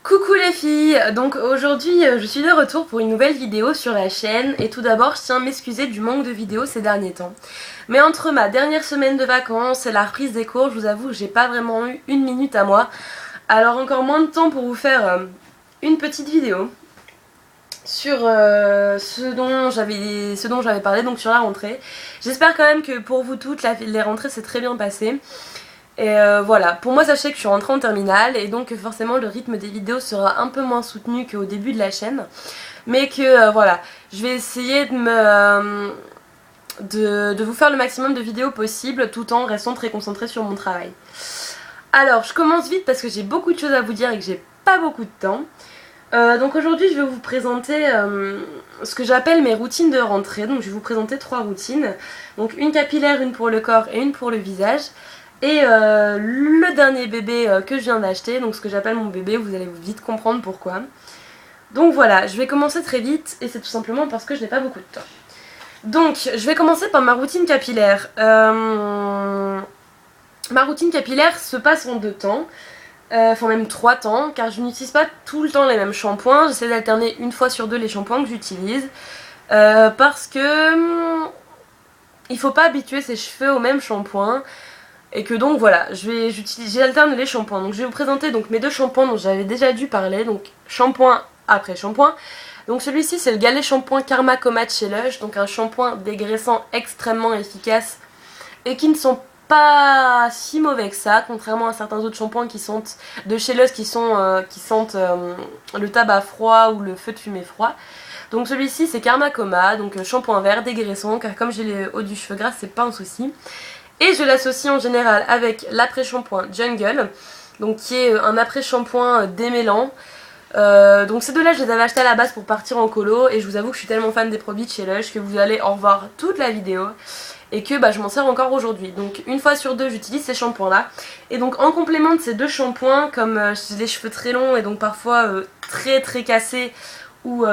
Coucou les filles, donc aujourd'hui je suis de retour pour une nouvelle vidéo sur la chaîne et tout d'abord je tiens à m'excuser du manque de vidéos ces derniers temps. Mais entre ma dernière semaine de vacances et la reprise des cours, je vous avoue que j'ai pas vraiment eu une minute à moi. Alors encore moins de temps pour vous faire une petite vidéo sur ce dont j'avais parlé, donc sur la rentrée. J'espère quand même que pour vous toutes les rentrées s'est très bien passées. Et voilà, pour moi sachez que je suis rentrée en terminale et donc forcément le rythme des vidéos sera un peu moins soutenu qu'au début de la chaîne. Mais que voilà, je vais essayer de vous faire le maximum de vidéos possible tout en restant très concentrée sur mon travail. Alors je commence vite parce que j'ai beaucoup de choses à vous dire et que j'ai pas beaucoup de temps. Donc aujourd'hui je vais vous présenter ce que j'appelle mes routines de rentrée. Donc je vais vous présenter 3 routines. Donc une capillaire, une pour le corps et une pour le visage. Et le dernier bébé que je viens d'acheter, donc ce que j'appelle mon bébé, vous allez vite comprendre pourquoi. Donc voilà, je vais commencer très vite et c'est tout simplement parce que je n'ai pas beaucoup de temps. Donc je vais commencer par ma routine capillaire. Ma routine capillaire se passe en 2 temps, enfin même 3 temps, car je n'utilise pas tout le temps les mêmes shampoings. J'essaie d'alterner une fois sur 2 les shampoings que j'utilise, parce que il faut pas habituer ses cheveux au même shampoing. Et que donc voilà, j'alterne les shampoings. Donc je vais vous présenter donc mes 2 shampoings dont j'avais déjà dû parler. Donc shampoing après shampoing. Donc celui-ci c'est le Galet Shampoing Karma Coma de chez Lush. Donc un shampoing dégraissant extrêmement efficace et qui ne sont pas si mauvais que ça, contrairement à certains autres shampoings qui sont de chez Lush qui sentent le tabac froid ou le feu de fumée froid. Donc celui-ci c'est Karma Coma, donc shampoing vert dégraissant, car comme j'ai les hauts du cheveu gras c'est pas un souci. Et je l'associe en général avec l'après-shampoing Jungle, donc qui est un après-shampoing démêlant. Donc ces 2 là je les avais achetés à la base pour partir en colo et je vous avoue que je suis tellement fan des produits de chez Lush que vous allez en voir toute la vidéo et que je m'en sers encore aujourd'hui. Donc une fois sur 2 j'utilise ces shampoings là. Et donc en complément de ces 2 shampoings, comme j'ai les cheveux très longs et donc parfois très cassés ou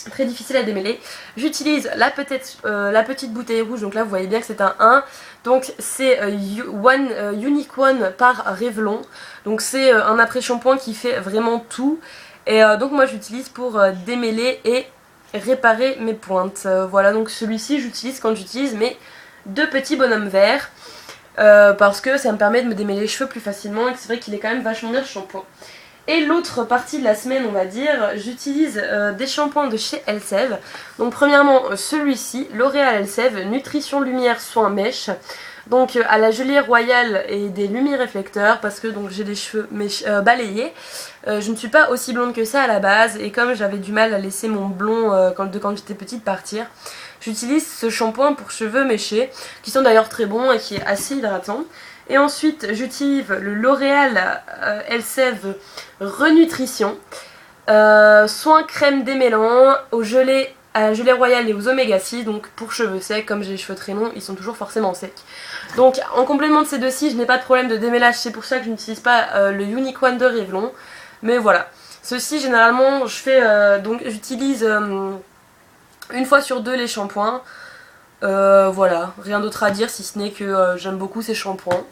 très difficile à démêler, j'utilise la petite bouteille rouge. Donc là vous voyez bien que c'est un 1. Donc c'est Unique One par Revlon. Donc c'est un après-shampoing qui fait vraiment tout. Et donc moi j'utilise pour démêler et réparer mes pointes. Voilà, donc celui-ci j'utilise quand j'utilise mes 2 petits bonhommes verts. Parce que ça me permet de me démêler les cheveux plus facilement et que c'est vrai qu'il est quand même vachement bien ce shampoing. Et l'autre partie de la semaine, on va dire, j'utilise des shampoings de chez Elseve. Donc premièrement celui-ci, L'Oréal Elseve Nutrition Lumière Soin Mèche. Donc à la gelée royale et des lumiréflecteurs, parce que donc j'ai des cheveux balayés. Je ne suis pas aussi blonde que ça à la base et comme j'avais du mal à laisser mon blond quand j'étais petite partir, j'utilise ce shampoing pour cheveux méchés, qui sont d'ailleurs très bons et qui est assez hydratant. Et ensuite j'utilise le L'Oréal Elseve Renutrition, soin crème démêlant à la gelée royale et aux oméga 6, donc pour cheveux secs. Comme j'ai les cheveux très longs, ils sont toujours forcément secs. Donc en complément de ces 2-ci, je n'ai pas de problème de démêlage, c'est pour ça que je n'utilise pas le Unique One de Revlon. Mais voilà, ceci généralement j'utilise une fois sur 2 les shampoings. Voilà, rien d'autre à dire si ce n'est que j'aime beaucoup ces shampoings.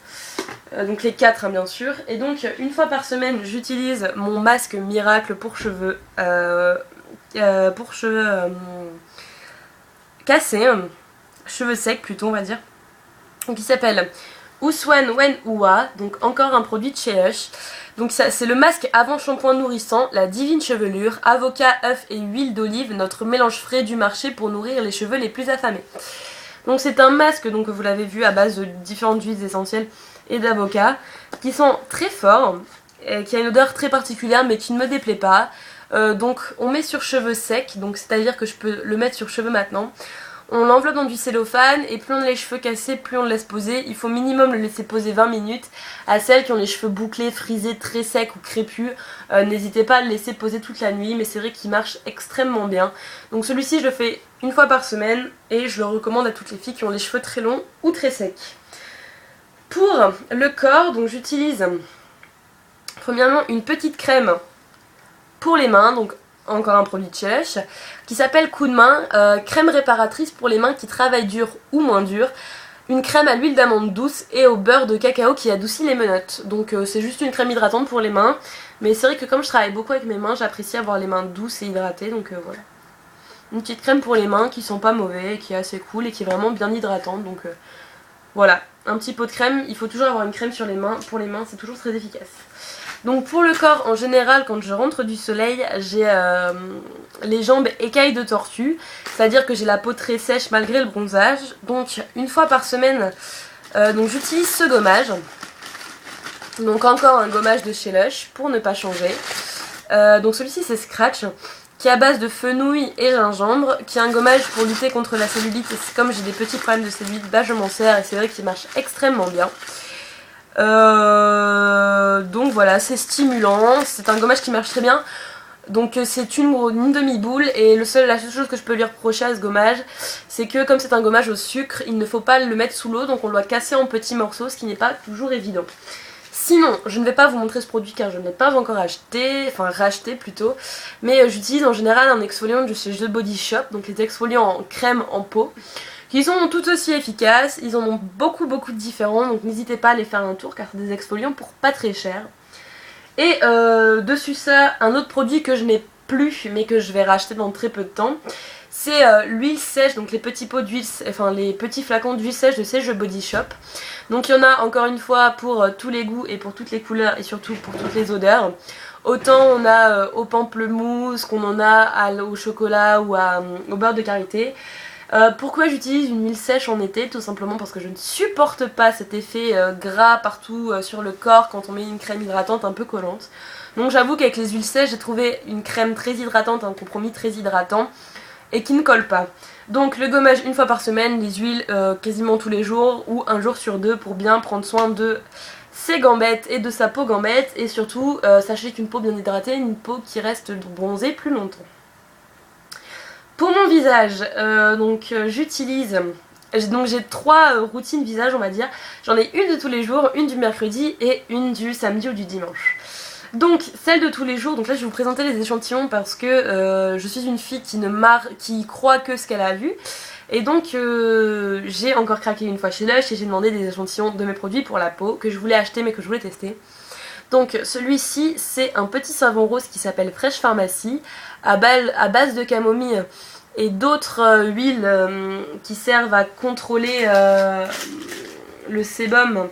Donc les 4 bien sûr. Et donc une fois par semaine j'utilise mon masque miracle pour cheveux cassés, cheveux secs plutôt on va dire. Donc il s'appelle Uswan Wen Uwa, donc encore un produit de chez Lush. Donc c'est le masque avant shampoing nourrissant, la divine chevelure, avocat, œuf et huile d'olive, notre mélange frais du marché pour nourrir les cheveux les plus affamés. Donc c'est un masque, donc vous l'avez vu, à base de différentes huiles essentielles et d'avocat, qui sont très forts, qui a une odeur très particulière mais qui ne me déplaît pas. Donc on met sur cheveux secs, donc c'est-à-dire que je peux le mettre sur cheveux maintenant. On l'enveloppe dans du cellophane et plus on a les cheveux cassés, plus on le laisse poser. Il faut minimum le laisser poser 20 minutes. À celles qui ont les cheveux bouclés, frisés, très secs ou crépus, n'hésitez pas à le laisser poser toute la nuit, mais c'est vrai qu'il marche extrêmement bien. Donc celui-ci je le fais une fois par semaine et je le recommande à toutes les filles qui ont les cheveux très longs ou très secs. Pour le corps, donc j'utilise premièrement une petite crème pour les mains, donc encore un produit de chez Lush, qui s'appelle Coup de main, crème réparatrice pour les mains qui travaillent dur ou moins dur. une crème à l'huile d'amande douce et au beurre de cacao qui adoucit les menottes. Donc c'est juste une crème hydratante pour les mains. Mais c'est vrai que comme je travaille beaucoup avec mes mains, j'apprécie avoir les mains douces et hydratées. Donc voilà. Une petite crème pour les mains qui sent pas mauvais, qui est assez cool et qui est vraiment bien hydratante. Donc voilà, un petit pot de crème. Il faut toujours avoir une crème sur les mains. Pour les mains, c'est toujours très efficace. Donc pour le corps en général, quand je rentre du soleil, j'ai les jambes écailles de tortue, c'est-à-dire que j'ai la peau très sèche malgré le bronzage. Donc une fois par semaine, j'utilise ce gommage. Donc encore un gommage de chez Lush pour ne pas changer. Donc celui-ci c'est Scratch, qui est à base de fenouil et gingembre, qui est un gommage pour lutter contre la cellulite. Et comme j'ai des petits problèmes de cellulite, bah je m'en sers et c'est vrai qu'il marche extrêmement bien. Donc voilà, c'est stimulant, c'est un gommage qui marche très bien. Donc c'est une demi-boule et la seule chose que je peux lui reprocher à ce gommage, c'est que comme c'est un gommage au sucre, il ne faut pas le mettre sous l'eau, donc on doit casser en petits morceaux, ce qui n'est pas toujours évident. Sinon, je ne vais pas vous montrer ce produit car je ne l'ai pas encore acheté, enfin racheté plutôt, mais j'utilise en général un exfoliant de chez The Body Shop, donc les exfoliants en crème en peau, qui sont tout aussi efficaces. Ils en ont beaucoup de différents, donc n'hésitez pas à aller faire un tour car c'est des exfoliants pour pas très cher. Et dessus ça, un autre produit que je n'ai plus mais que je vais racheter dans très peu de temps, c'est l'huile sèche, donc les petits pots d'huile, enfin les petits flacons d'huile sèche de chez The Body Shop. Donc il y en a encore une fois pour tous les goûts et pour toutes les couleurs et surtout pour toutes les odeurs. Autant on a au pamplemousse qu'on en a au chocolat ou au beurre de karité. Pourquoi j'utilise une huile sèche en été? Tout simplement parce que je ne supporte pas cet effet gras partout sur le corps quand on met une crème hydratante un peu collante. Donc j'avoue qu'avec les huiles sèches j'ai trouvé une crème très hydratante, un compromis très hydratant et qui ne colle pas. Donc le gommage une fois par semaine, les huiles quasiment tous les jours ou un jour sur deux pour bien prendre soin de ses gambettes et de sa peau gambette. Et surtout sachez qu'une peau bien hydratée, une peau qui reste bronzée plus longtemps. Pour mon visage, j'utilise, donc j'ai 3 routines visage on va dire. J'en ai une de tous les jours, une du mercredi et une du samedi ou du dimanche. Donc celle de tous les jours, donc là je vais vous présenter les échantillons parce que je suis une fille qui croit que ce qu'elle a vu. Et donc j'ai encore craqué une fois chez Lush et j'ai demandé des échantillons de mes produits pour la peau que je voulais acheter mais que je voulais tester. Donc celui-ci c'est un petit savon rose qui s'appelle Fresh Pharmacy à base de camomille et d'autres huiles qui servent à contrôler le sébum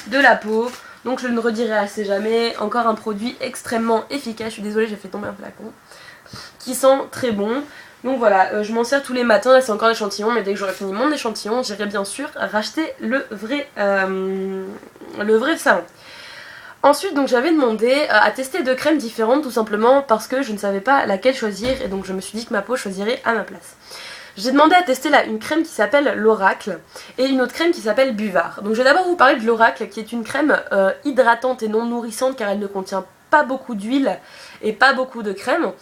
de la peau. Donc je ne redirai assez jamais, encore un produit extrêmement efficace, je suis désolée j'ai fait tomber un flacon, qui sent très bon. Donc voilà, je m'en sers tous les matins, là c'est encore l'échantillon, mais dès que j'aurai fini mon échantillon, j'irai bien sûr racheter le vrai savon. Ensuite donc j'avais demandé à tester 2 crèmes différentes tout simplement parce que je ne savais pas laquelle choisir et donc je me suis dit que ma peau choisirait à ma place. J'ai demandé à tester là une crème qui s'appelle l'Oracle et une autre crème qui s'appelle Buvard. Donc je vais d'abord vous parler de l'Oracle qui est une crème hydratante et non nourrissante car elle ne contient pas beaucoup d'huile et pas beaucoup de crème.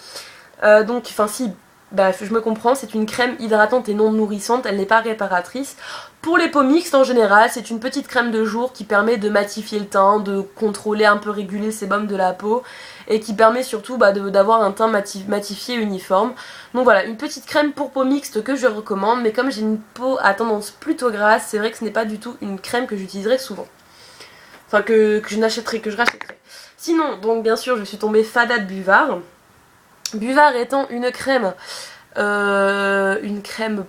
Je me comprends, c'est une crème hydratante et non nourrissante, elle n'est pas réparatrice. Pour les peaux mixtes en général, c'est une petite crème de jour qui permet de matifier le teint, de contrôler un peu, réguler le sébum de la peau et qui permet surtout d'avoir un teint matifié uniforme. Donc voilà, une petite crème pour peau mixte que je recommande, mais comme j'ai une peau à tendance plutôt grasse, c'est vrai que ce n'est pas du tout une crème que j'utiliserai souvent. Enfin que je rachèterai. Sinon, donc bien sûr, je suis tombée fada de Buvard. Buvard étant une crème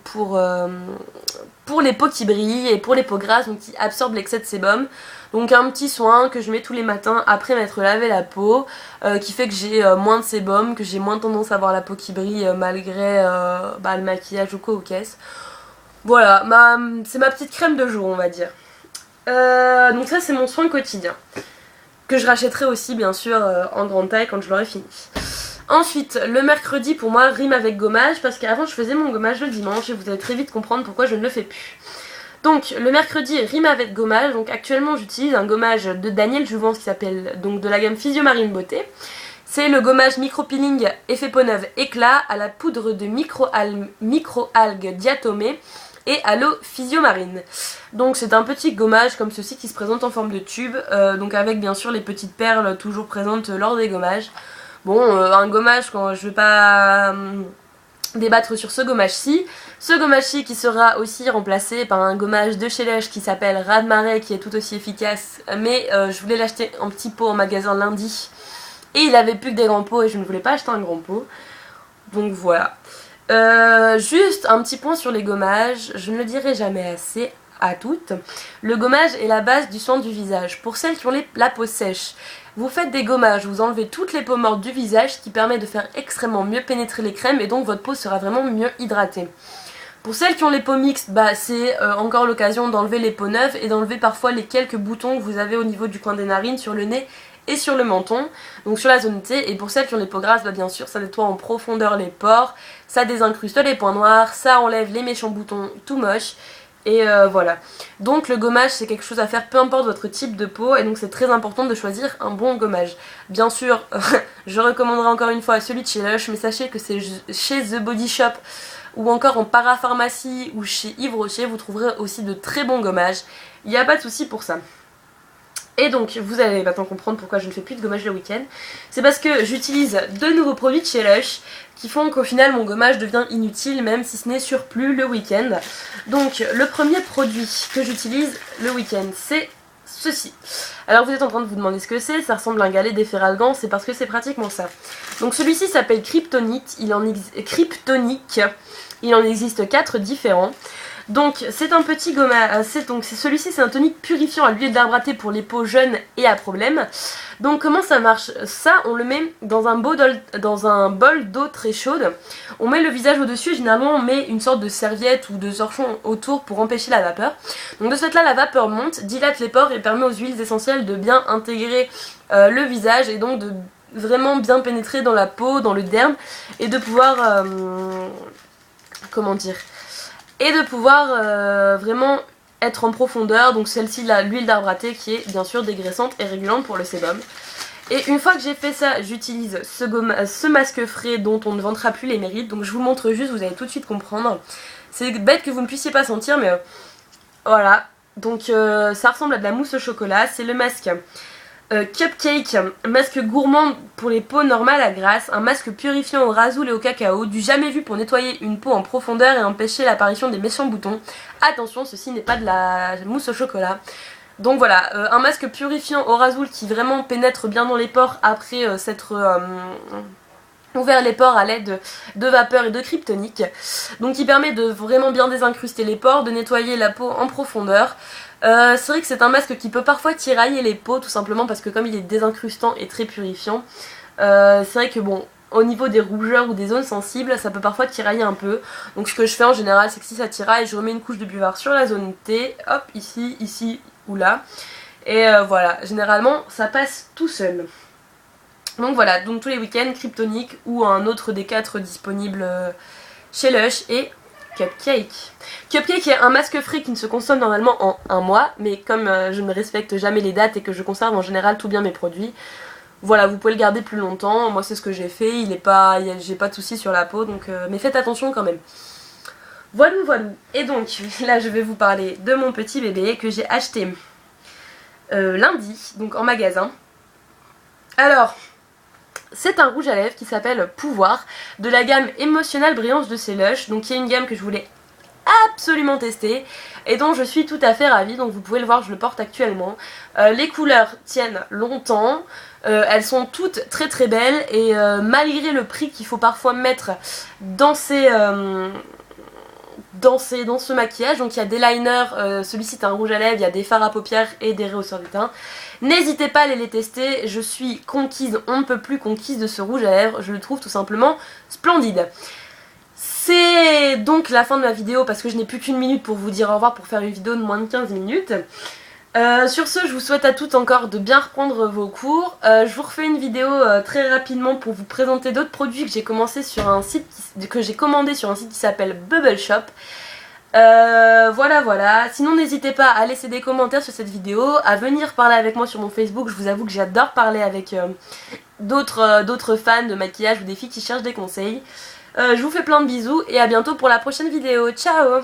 pour les peaux qui brillent et pour les peaux grasses, donc qui absorbent l'excès de sébum. Donc un petit soin que je mets tous les matins après m'être lavé la peau, qui fait que j'ai moins de sébum, que j'ai moins tendance à avoir la peau qui brille malgré le maquillage ou quoi aux caisses. Voilà, c'est ma petite crème de jour on va dire. Donc ça c'est mon soin quotidien, que je rachèterai aussi bien sûr en grande taille quand je l'aurai fini. Ensuite, le mercredi pour moi rime avec gommage parce qu'avant je faisais mon gommage le dimanche et vous allez très vite comprendre pourquoi je ne le fais plus. Donc le mercredi rime avec gommage, donc actuellement j'utilise un gommage de Daniel Jouvence qui s'appelle donc de la gamme Physiomarine Beauté. C'est le gommage micro-peeling effet peau neuve éclat à la poudre de micro-algues diatomées et à l'eau physiomarine. Donc c'est un petit gommage comme ceci qui se présente en forme de tube, donc avec bien sûr les petites perles toujours présentes lors des gommages. Bon, un gommage quand je vais pas débattre sur ce gommage-ci. Ce gommage-ci qui sera aussi remplacé par un gommage de chez Lush qui s'appelle Raz de Marée, qui est tout aussi efficace, mais je voulais l'acheter en petit pot en magasin lundi et il avait plus que des grands pots et je ne voulais pas acheter un grand pot, donc voilà. Juste un petit point sur les gommages, je ne le dirai jamais assez à toutes. Le gommage est la base du soin du visage. Pour celles qui ont la peau sèche, vous faites des gommages, vous enlevez toutes les peaux mortes du visage, ce qui permet de faire extrêmement mieux pénétrer les crèmes et donc votre peau sera vraiment mieux hydratée. Pour celles qui ont les peaux mixtes, c'est encore l'occasion d'enlever les peaux neuves et d'enlever parfois les quelques boutons que vous avez au niveau du coin des narines, sur le nez et sur le menton, donc sur la zone T. Et pour celles qui ont les peaux grasses, bien sûr ça nettoie en profondeur les pores, ça désincruste les points noirs, ça enlève les méchants boutons tout moches. Et voilà, donc le gommage c'est quelque chose à faire peu importe votre type de peau et donc c'est très important de choisir un bon gommage. Bien sûr, je recommanderai encore une fois celui de chez Lush, mais sachez que c'est chez The Body Shop ou encore en parapharmacie ou chez Yves Rocher, vous trouverez aussi de très bons gommages, il n'y a pas de souci pour ça. Et donc vous allez maintenant comprendre pourquoi je ne fais plus de gommage le week-end. C'est parce que j'utilise deux nouveaux produits de chez Lush qui font qu'au final mon gommage devient inutile, même si ce n'est surplus le week-end. Donc le premier produit que j'utilise le week-end, c'est ceci. Alors vous êtes en train de vous demander ce que c'est, ça ressemble à un galet d'efferalgan, c'est parce que c'est pratiquement ça. Donc celui-ci s'appelle Kryptonite, il en existe 4 différents. Donc c'est un petit gommage, celui-ci c'est un tonique purifiant à l'huile d'arbre à thé pour les peaux jeunes et à problème. Donc comment ça marche? Ça on le met dans un bol d'eau très chaude, on met le visage au dessus et généralement on met une sorte de serviette ou de torchon autour pour empêcher la vapeur. Donc de ce fait là la vapeur monte, dilate les pores et permet aux huiles essentielles de bien intégrer le visage et donc de vraiment bien pénétrer dans la peau, dans le derme et de pouvoir vraiment être en profondeur. Donc celle-ci, l'huile d'arbre à thé qui est bien sûr dégraissante et régulante pour le sébum. Et une fois que j'ai fait ça, j'utilise ce masque frais dont on ne vantera plus les mérites. Donc je vous montre juste, vous allez tout de suite comprendre. C'est bête que vous ne puissiez pas sentir, mais voilà. Donc ça ressemble à de la mousse au chocolat. C'est le masque Cupcake, masque gourmand pour les peaux normales à grasse, un masque purifiant au rasoul et au cacao, du jamais vu pour nettoyer une peau en profondeur et empêcher l'apparition des méchants boutons. Attention, ceci n'est pas de la mousse au chocolat. Donc voilà, un masque purifiant au rasoul qui vraiment pénètre bien dans les pores après s'être ouvert les pores à l'aide de vapeur et de kryptonique. Donc qui permet de vraiment bien désincruster les pores, de nettoyer la peau en profondeur. C'est vrai que c'est un masque qui peut parfois tirailler les peaux tout simplement parce que comme il est désincrustant et très purifiant, c'est vrai que bon, au niveau des rougeurs ou des zones sensibles, ça peut parfois tirailler un peu. Donc ce que je fais en général, c'est que si ça tiraille, je remets une couche de buvard sur la zone T, hop, ici ou là. Et voilà, généralement ça passe tout seul. Donc voilà, donc tous les week-ends, Kryptonique ou un autre des 4 disponibles chez Lush et Cupcake. Cupcake est un masque frais qui ne se consomme normalement en 1 mois, mais comme je ne respecte jamais les dates et que je conserve en général tout bien mes produits, voilà, vous pouvez le garder plus longtemps. Moi c'est ce que j'ai fait, j'ai pas de soucis sur la peau, donc mais faites attention quand même. Voilà. Et donc là je vais vous parler de mon petit bébé que j'ai acheté lundi, donc en magasin. Alors, c'est un rouge à lèvres qui s'appelle Pouvoir, de la gamme Émotionnelle Brillance de chez Lush, donc qui est une gamme que je voulais absolument tester et dont je suis tout à fait ravie. Donc vous pouvez le voir, je le porte actuellement. Les couleurs tiennent longtemps, elles sont toutes très très belles et malgré le prix qu'il faut parfois mettre dans ce maquillage, donc il y a des liners, celui-ci est un rouge à lèvres, il y a des fards à paupières et des rehausseurs de teint. N'hésitez pas à aller les tester, je suis conquise, on ne peut plus conquise de ce rouge à lèvres, je le trouve tout simplement splendide. C'est donc la fin de ma vidéo parce que je n'ai plus qu'une minute pour vous dire au revoir pour faire une vidéo de moins de 15 minutes. Sur ce, je vous souhaite à toutes encore de bien reprendre vos cours. Je vous refais une vidéo très rapidement pour vous présenter d'autres produits que j'ai commandé sur un site qui s'appelle Bubble Shop. Voilà. Sinon n'hésitez pas à laisser des commentaires sur cette vidéo, à venir parler avec moi sur mon Facebook. Je vous avoue que j'adore parler avec d'autres fans de maquillage ou des filles qui cherchent des conseils. Je vous fais plein de bisous et à bientôt pour la prochaine vidéo. Ciao!